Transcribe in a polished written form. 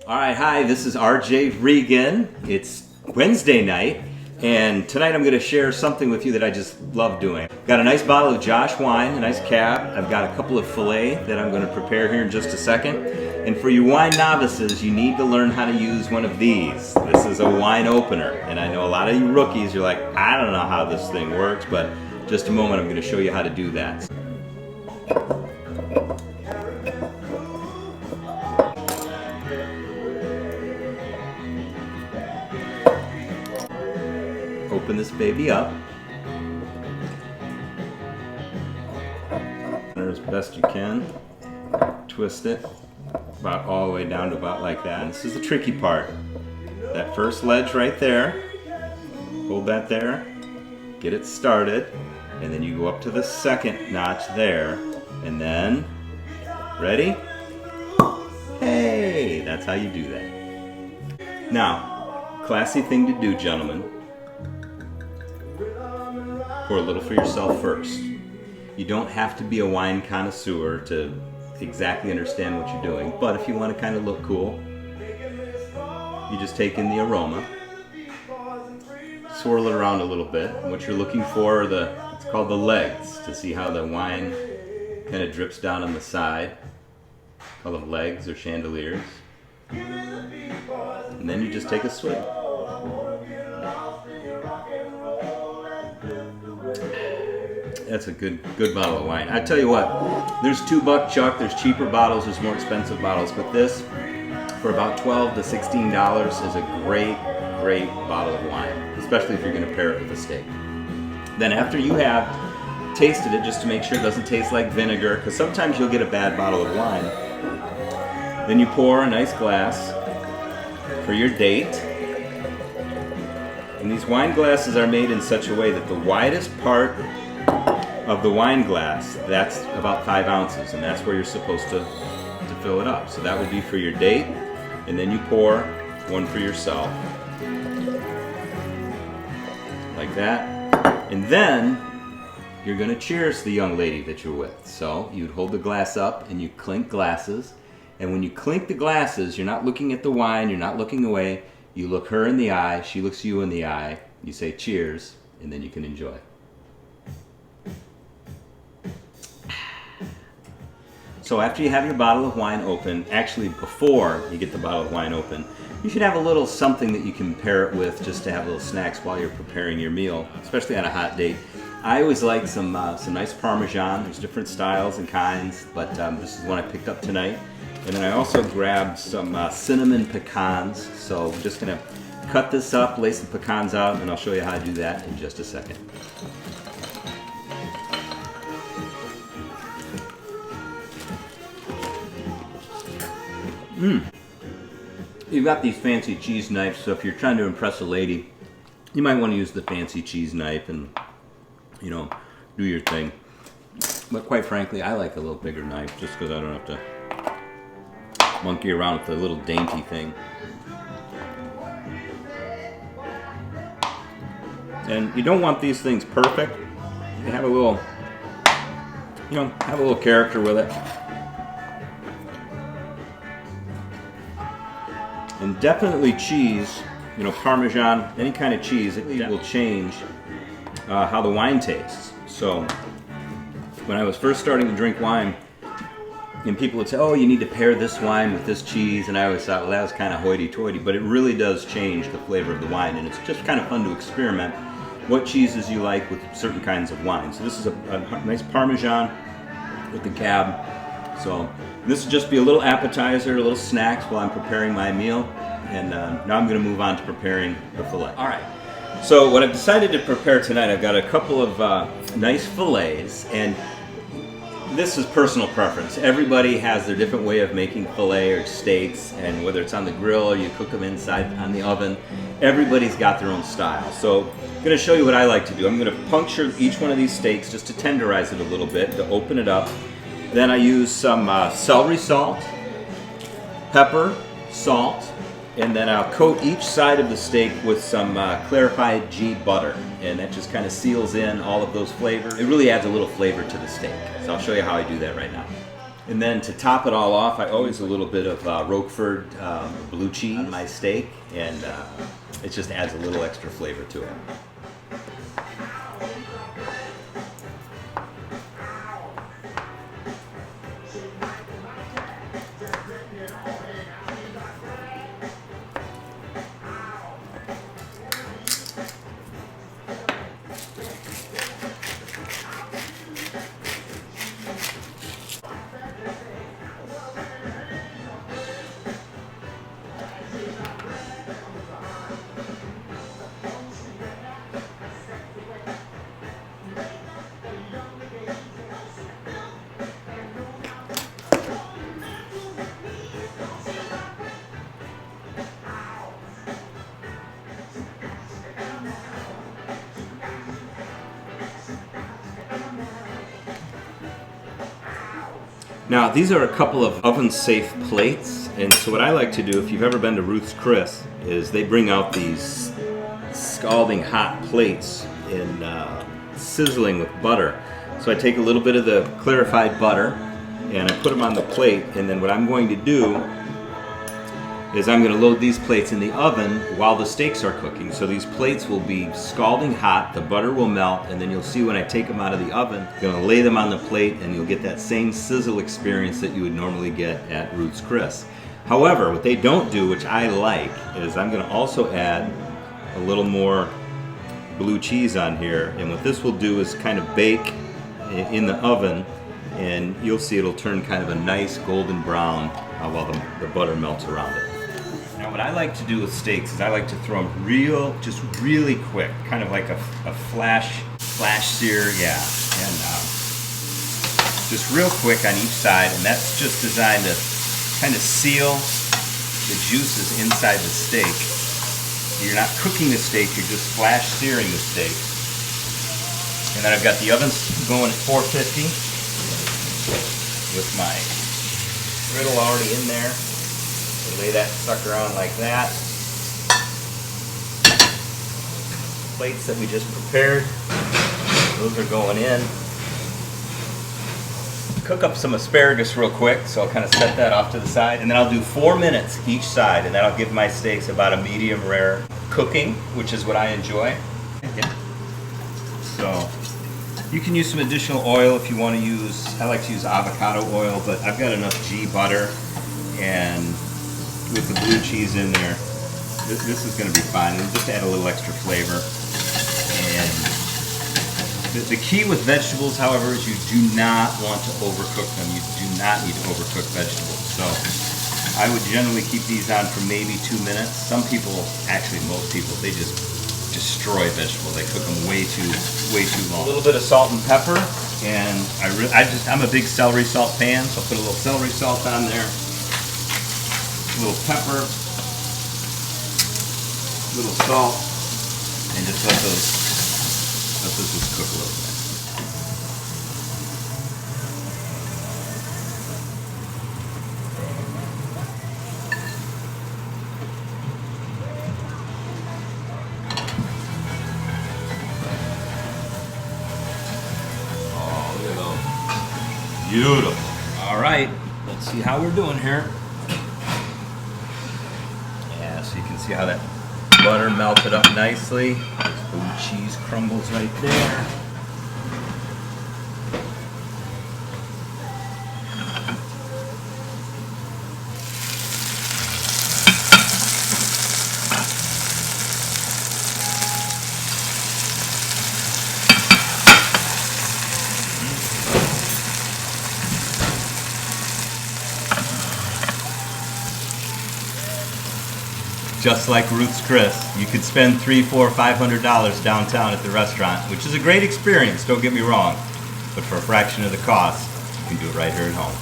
All right, hi, this is RJ Regan. It's Wednesday night, and tonight I'm going to share something with you that I just love doing. Got a nice bottle of Josh wine, a nice cab. I've got a couple of filet that I'm going to prepare here in just a second. And for you wine novices, you need to learn how to use one of these. This is a wine opener, and I know a lot of you rookies, you're like, I don't know how this thing works, but just a moment, I'm going to show you how to do that. Open this baby up as best you can. Twist it about all the way down to about like that. And this is the tricky part. That first ledge right there, hold that there, get it started, and then you go up to the second notch there, and then, ready? Hey, that's how you do that. Now, classy thing to do, gentlemen. Pour a little for yourself first. You don't have to be a wine connoisseur to exactly understand what you're doing, but if you want to kind of look cool, you just take in the aroma, swirl it around a little bit, and what you're looking for are it's called the legs, to see how the wine kind of drips down on the side. Call them legs or chandeliers. And then you just take a swig. That's a good bottle of wine. I tell you what, there's $2 chuck, there's cheaper bottles, there's more expensive bottles, but this, for about $12 to $16, is a great bottle of wine, especially if you're going to pair it with a steak. Then after you have tasted it, just to make sure it doesn't taste like vinegar, because sometimes you'll get a bad bottle of wine, then you pour a nice glass for your date. And these wine glasses are made in such a way that the widest part of the wine glass, that's about 5 ounces, and that's where you're supposed to fill it up. So that would be for your date, and then you pour one for yourself, like that. And then you're going to cheers the young lady that you're with. So you'd hold the glass up and you clink glasses, and when you clink the glasses, you're not looking at the wine, you're not looking away, you look her in the eye, she looks you in the eye, you say cheers, and then you can enjoy. So after you have your bottle of wine open, actually before you get the bottle of wine open, you should have a little something that you can pair it with, just to have little snacks while you're preparing your meal, especially on a hot date. I always like some nice Parmesan. There's different styles and kinds, but this is one I picked up tonight. And then I also grabbed some cinnamon pecans. So I'm just gonna cut this up, lay some pecans out, and I'll show you how to do that in just a second. You've got these fancy cheese knives, so if you're trying to impress a lady, you might want to use the fancy cheese knife and, you know, do your thing. But quite frankly, I like a little bigger knife just because I don't have to monkey around with the little dainty thing. And you don't want these things perfect. You have a little, have a little character with it. And definitely cheese, Parmesan, any kind of cheese, it will change how the wine tastes. So when I was first starting to drink wine, and people would say, oh, you need to pair this wine with this cheese, and I always thought, well, that was kind of hoity-toity, but it really does change the flavor of the wine, and it's just kind of fun to experiment what cheeses you like with certain kinds of wine. So this is a nice Parmesan with the cab. So this will just be a little appetizer, a little snacks while I'm preparing my meal. And now I'm going to move on to preparing the filet. All right. So what I've decided to prepare tonight, I've got a couple of nice fillets, and this is personal preference. Everybody has their different way of making filet or steaks, and whether it's on the grill or you cook them inside on the oven, everybody's got their own style. So I'm going to show you what I like to do. I'm going to puncture each one of these steaks just to tenderize it a little bit, to open it up. Then I use some celery salt, pepper, salt, and then I'll coat each side of the steak with some clarified ghee butter, and that just kind of seals in all of those flavors. It really adds a little flavor to the steak. So I'll show you how I do that right now. And then to top it all off, I always a little bit of Roquefort blue cheese on my steak, and it just adds a little extra flavor to it. Now, these are a couple of oven-safe plates, and so what I like to do, if you've ever been to Ruth's Chris, is they bring out these scalding hot plates in sizzling with butter. So I take a little bit of the clarified butter, and I put them on the plate, and then what I'm going to do is I'm going to load these plates in the oven while the steaks are cooking. So these plates will be scalding hot, the butter will melt, and then you'll see when I take them out of the oven, I'm going to lay them on the plate and you'll get that same sizzle experience that you would normally get at Ruth's Chris. However, what they don't do, which I like, is I'm going to also add a little more blue cheese on here, and what this will do is kind of bake in the oven, and you'll see it'll turn kind of a nice golden brown while the butter melts around it. Now, what I like to do with steaks is I like to throw them just really quick, kind of like a flash sear, yeah, and just real quick on each side, and that's just designed to kind of seal the juices inside the steak. You're not cooking the steak, you're just flash searing the steak. And then I've got the oven going at 450 with my griddle already in there. Lay that sucker on like that. Plates that we just prepared, those are going in. Cook up some asparagus real quick, so I'll kind of set that off to the side, and then I'll do 4 minutes each side, and that'll give my steaks about a medium rare cooking, which is what I enjoy. So you can use some additional oil if you want to use, I like to use avocado oil, but I've got enough ghee butter, and with the blue cheese in there, this is going to be fine. And just add a little extra flavor. And the key with vegetables, however, is you do not want to overcook them. You do not need to overcook vegetables. So I would generally keep these on for maybe 2 minutes. Some people, actually most people, they just destroy vegetables. They cook them way too long. A little bit of salt and pepper, and I'm a big celery salt fan, so I'll put a little celery salt on there. A little pepper, a little salt, and just let those just cook a little bit. Oh, look at those. Beautiful. All right, let's see how we're doing here. So you can see how that butter melted up nicely. Blue cheese crumbles right there. Just like Ruth's Chris, you could spend $300, $400, $500 downtown at the restaurant, which is a great experience, don't get me wrong, but for a fraction of the cost, you can do it right here at home.